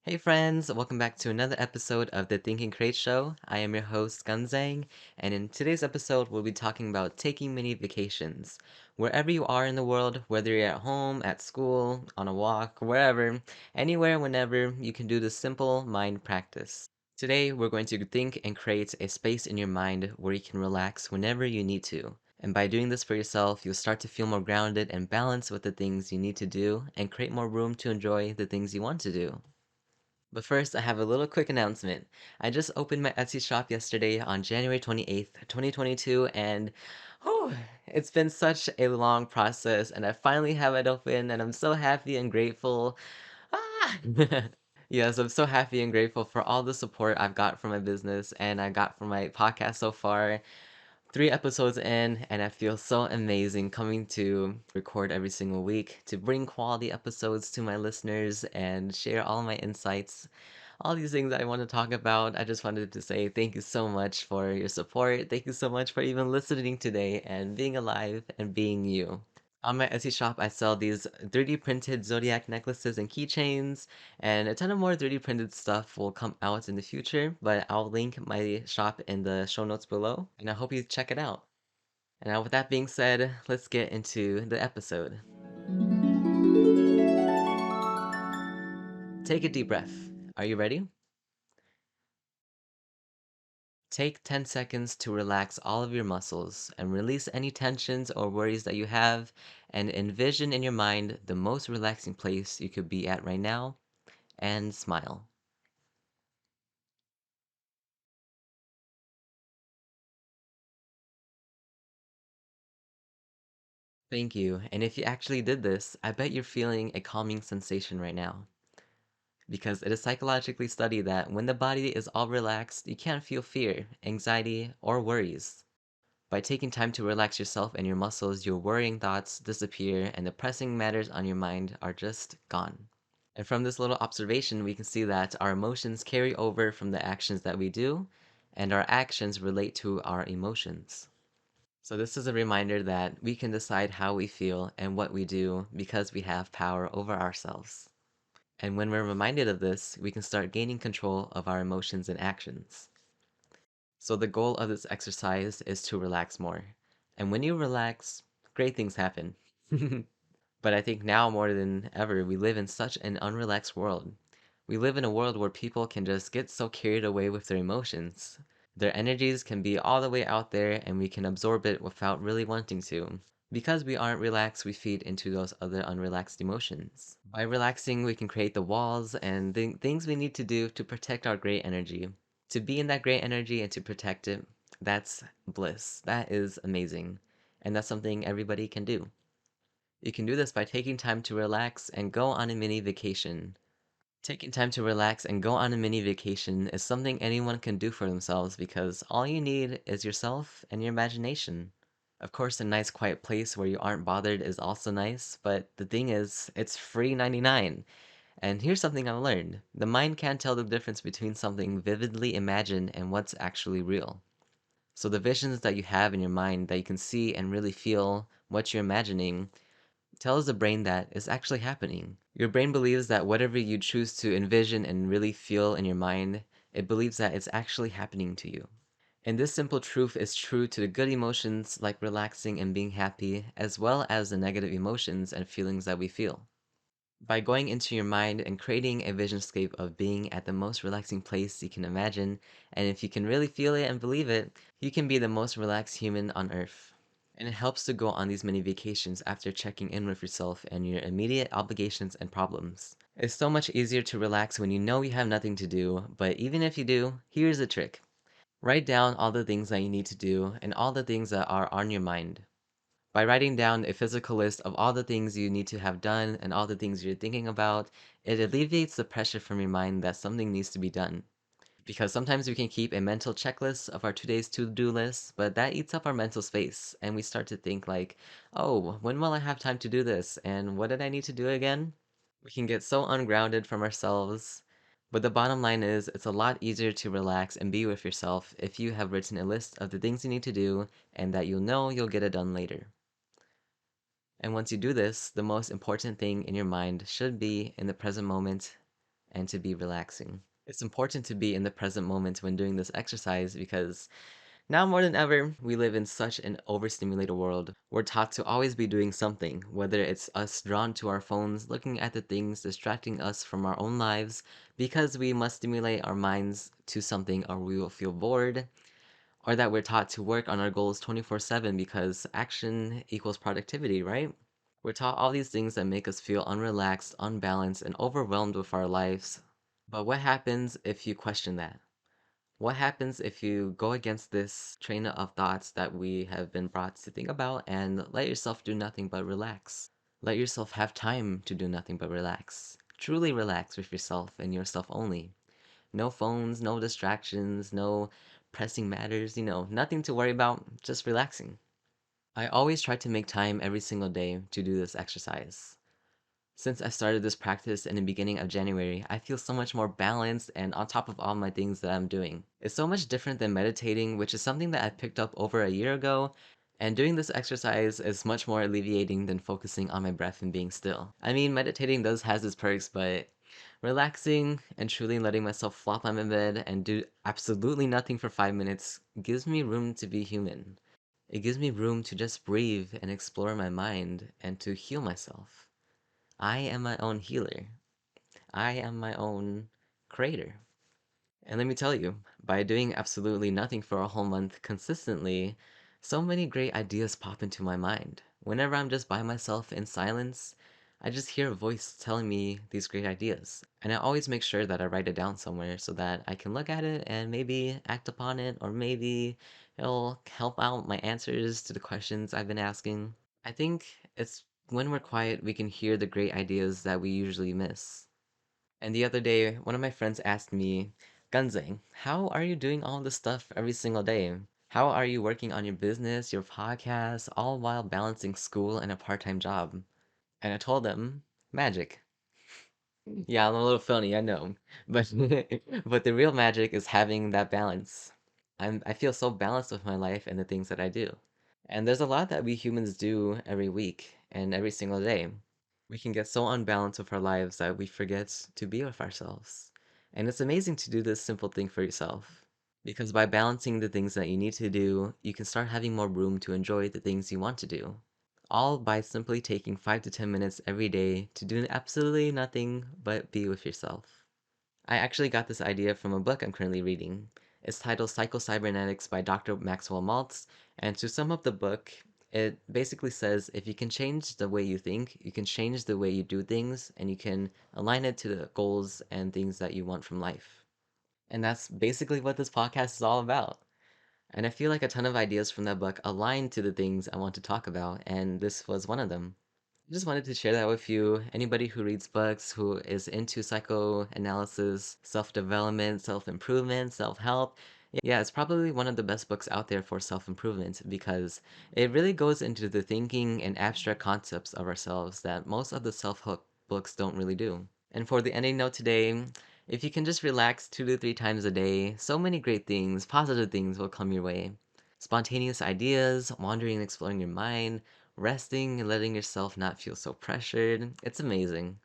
Hey friends, welcome back to another episode of the Think and Create Show. I am your host, Gunzang, and in today's episode, we'll be talking about taking mini vacations. Wherever you are in the world, whether you're at home, at school, on a walk, wherever, anywhere, whenever, you can do this simple mind practice. Today, we're going to think and create a space in your mind where you can relax whenever you need to. And by doing this for yourself, you'll start to feel more grounded and balanced with the things you need to do and create more room to enjoy the things you want to do. But first, I have a little quick announcement. I just opened my Etsy shop yesterday on January 28th, 2022, and oh, it's been such a long process, and I finally have it open, and I'm so happy and grateful. Ah! Yes, I'm so happy and grateful for all the support I've got from my business and I got from my podcast so far. 3 episodes in, and I feel so amazing coming to record every single week to bring quality episodes to my listeners and share all my insights. All these things I want to talk about. I just wanted to say thank you so much for your support. Thank you so much for even listening today and being alive and being you. On my Etsy shop, I sell these 3D printed zodiac necklaces and keychains, and a ton of more 3D printed stuff will come out in the future, but I'll link my shop in the show notes below, and I hope you check it out. And now, with that being said, let's get into the episode. Take a deep breath. Are you ready? Take 10 seconds to relax all of your muscles and release any tensions or worries that you have, and envision in your mind the most relaxing place you could be at right now, and smile. Thank you. And if you actually did this, I bet you're feeling a calming sensation right now. Because it is psychologically studied that when the body is all relaxed, you can't feel fear, anxiety, or worries. By taking time to relax yourself and your muscles, your worrying thoughts disappear and the pressing matters on your mind are just gone. And from this little observation, we can see that our emotions carry over from the actions that we do, and our actions relate to our emotions. So, this is a reminder that we can decide how we feel and what we do because we have power over ourselves. And when we're reminded of this, we can start gaining control of our emotions and actions. So, the goal of this exercise is to relax more. And when you relax, great things happen. But I think now more than ever, we live in such an unrelaxed world. We live in a world where people can just get so carried away with their emotions. Their energies can be all the way out there and we can absorb it without really wanting to. Because we aren't relaxed, we feed into those other unrelaxed emotions. By relaxing, we can create the walls and things we need to do to protect our great energy. To be in that great energy and to protect it, that's bliss. That is amazing. And that's something everybody can do. You can do this by taking time to relax and go on a mini vacation. Taking time to relax and go on a mini vacation is something anyone can do for themselves because all you need is yourself and your imagination. Of course, a nice quiet place where you aren't bothered is also nice, but the thing is, it's free 99. And here's something I've learned. The mind can't tell the difference between something vividly imagined and what's actually real. So the visions that you have in your mind that you can see and really feel what you're imagining tells the brain that it's actually happening. Your brain believes that whatever you choose to envision and really feel in your mind, it believes that it's actually happening to you. And this simple truth is true to the good emotions like relaxing and being happy, as well as the negative emotions and feelings that we feel. By going into your mind and creating a visionscape of being at the most relaxing place you can imagine, and if you can really feel it and believe it, you can be the most relaxed human on earth. And it helps to go on these mini vacations after checking in with yourself and your immediate obligations and problems. It's so much easier to relax when you know you have nothing to do, but even if you do, here's a trick. Write down all the things that you need to do and all the things that are on your mind. By writing down a physical list of all the things you need to have done and all the things you're thinking about, it alleviates the pressure from your mind that something needs to be done. Because sometimes we can keep a mental checklist of our today's to-do list, but that eats up our mental space, and we start to think like, oh, when will I have time to do this? And what did I need to do again? We can get so ungrounded from ourselves. But the bottom line is, it's a lot easier to relax and be with yourself if you have written a list of the things you need to do and that you'll know you'll get it done later. And once you do this, the most important thing in your mind should be in the present moment, and to be relaxing. It's important to be in the present moment when doing this exercise because now more than ever, we live in such an overstimulated world. We're taught to always be doing something, whether it's us drawn to our phones, looking at the things distracting us from our own lives because we must stimulate our minds to something or we will feel bored, or that we're taught to work on our goals 24/7 because action equals productivity, right? We're taught all these things that make us feel unrelaxed, unbalanced, and overwhelmed with our lives. But what happens if you question that? What happens if you go against this train of thoughts that we have been brought to think about and let yourself do nothing but relax? Let yourself have time to do nothing but relax. Truly relax with yourself and yourself only. No phones, no distractions, no pressing matters, nothing to worry about, just relaxing. I always try to make time every single day to do this exercise. Since I started this practice in the beginning of January, I feel so much more balanced and on top of all my things that I'm doing. It's so much different than meditating, which is something that I picked up over a year ago, and doing this exercise is much more alleviating than focusing on my breath and being still. I mean, meditating does has its perks, but relaxing and truly letting myself flop on my bed and do absolutely nothing for 5 minutes gives me room to be human. It gives me room to just breathe and explore my mind and to heal myself. I am my own healer. I am my own creator. And let me tell you, by doing absolutely nothing for a whole month consistently, so many great ideas pop into my mind. Whenever I'm just by myself in silence, I just hear a voice telling me these great ideas. And I always make sure that I write it down somewhere so that I can look at it and maybe act upon it, or maybe it'll help out my answers to the questions I've been asking. I think it's when we're quiet we can hear the great ideas that we usually miss. And the other day, one of my friends asked me, Gunzang, how are you doing all this stuff every single day? How are you working on your business, your podcast, all while balancing school and a part-time job? And I told them, magic. Yeah, I'm a little phony, I know. But but the real magic is having that balance. I feel so balanced with my life and the things that I do. And there's a lot that we humans do every week and every single day. We can get so unbalanced with our lives that we forget to be with ourselves. And it's amazing to do this simple thing for yourself. Because by balancing the things that you need to do, you can start having more room to enjoy the things you want to do. All by simply taking 5 to 10 minutes every day to do absolutely nothing but be with yourself. I actually got this idea from a book I'm currently reading. It's titled Psycho-Cybernetics by Dr. Maxwell Maltz, and to sum up the book, it basically says if you can change the way you think, you can change the way you do things, and you can align it to the goals and things that you want from life. And that's basically what this podcast is all about. And I feel like a ton of ideas from that book align to the things I want to talk about, and this was one of them. I just wanted to share that with you. Anybody who reads books, who is into psychoanalysis, self-development, self-improvement, self-help, yeah, it's probably one of the best books out there for self-improvement because it really goes into the thinking and abstract concepts of ourselves that most of the self-help books don't really do. And for the ending note today, if you can just relax 2 to 3 times a day, so many great things, positive things will come your way. Spontaneous ideas, wandering and exploring your mind, resting and letting yourself not feel so pressured. It's amazing.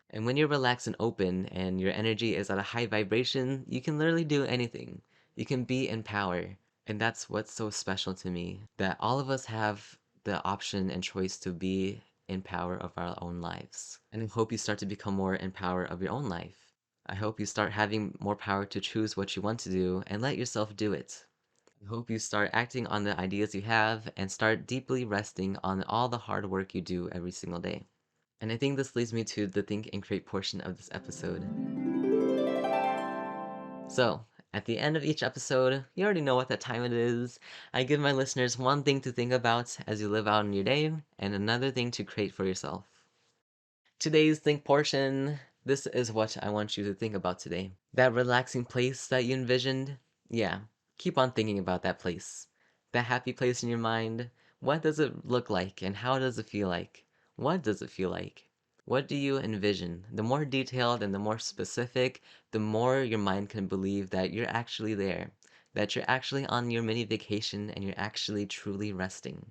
And when you're relaxed and open and your energy is at a high vibration, you can literally do anything. You can be in power. And that's what's so special to me, that all of us have the option and choice to be in power of our own lives. And I hope you start to become more in power of your own life. I hope you start having more power to choose what you want to do and let yourself do it. I hope you start acting on the ideas you have and start deeply resting on all the hard work you do every single day. And I think this leads me to the think and create portion of this episode. So, at the end of each episode, you already know what that time it is. I give my listeners one thing to think about as you live out in your day and another thing to create for yourself. Today's think portion, this is what I want you to think about today. That relaxing place that you envisioned, yeah, keep on thinking about that place. That happy place in your mind, what does it look like and how does it feel like? What does it feel like? What do you envision? The more detailed and the more specific, the more your mind can believe that you're actually there, that you're actually on your mini vacation and you're actually truly resting.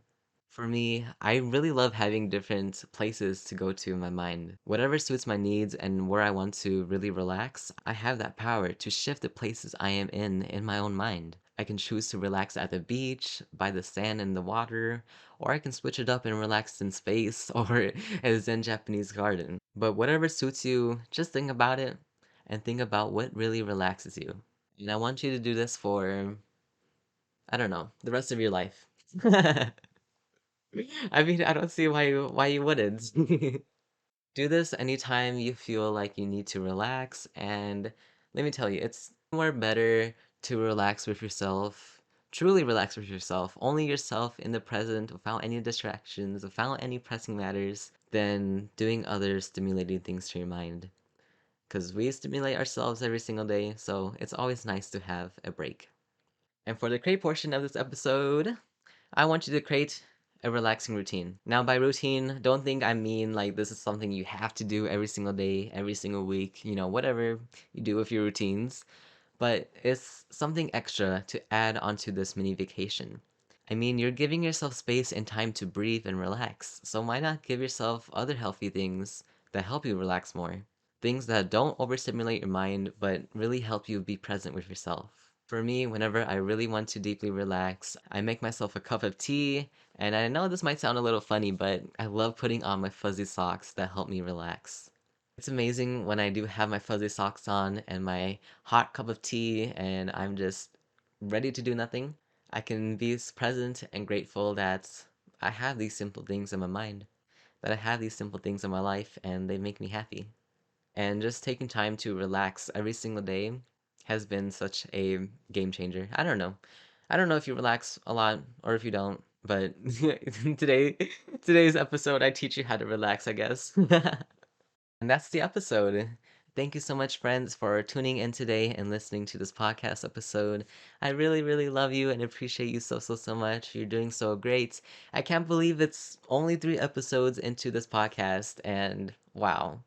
For me, I really love having different places to go to in my mind. Whatever suits my needs and where I want to really relax, I have that power to shift the places I am in my own mind. I can choose to relax at the beach, by the sand and the water, or I can switch it up and relax in space or a Zen Japanese garden. But whatever suits you, just think about it and think about what really relaxes you. And I want you to do this for, I don't know, the rest of your life. I mean, I don't see why you wouldn't. Do this anytime you feel like you need to relax, and let me tell you, it's more better to relax with yourself, truly relax with yourself, only yourself in the present, without any distractions, without any pressing matters, than doing other stimulating things to your mind. Because we stimulate ourselves every single day, so it's always nice to have a break. And for the create portion of this episode, I want you to create a relaxing routine. Now, by routine, don't think I mean like this is something you have to do every single day, every single week, whatever you do with your routines, but it's something extra to add onto this mini vacation. I mean, you're giving yourself space and time to breathe and relax, so why not give yourself other healthy things that help you relax more? Things that don't overstimulate your mind, but really help you be present with yourself. For me, whenever I really want to deeply relax, I make myself a cup of tea, and I know this might sound a little funny, but I love putting on my fuzzy socks that help me relax. It's amazing when I do have my fuzzy socks on and my hot cup of tea, and I'm just ready to do nothing. I can be present and grateful that I have these simple things in my mind, that I have these simple things in my life, and they make me happy. And just taking time to relax every single day has been such a game changer. I don't know. I don't know if you relax a lot or if you don't, but today today's episode I teach you how to relax, I guess. And that's the episode. Thank you so much, friends, for tuning in today and listening to this podcast episode. I really, really love you and appreciate you so, so, so much. You're doing so great. I can't believe it's only 3 episodes into this podcast, and wow,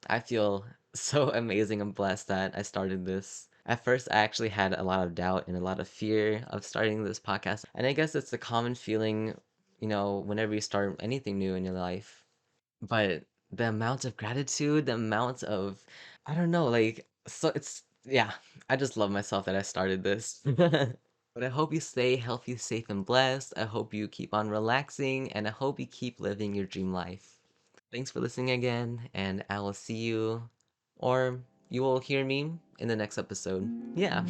I feel so amazing and blessed that I started this. At first, I actually had a lot of doubt and a lot of fear of starting this podcast. And I guess it's a common feeling, whenever you start anything new in your life. But the amount of gratitude, the amount of I don't know, like so it's yeah, I just love myself that I started this. But I hope you stay healthy, safe, and blessed. I hope you keep on relaxing, and I hope you keep living your dream life. Thanks for listening again, and I will see you, or you will hear me in the next episode. Yeah.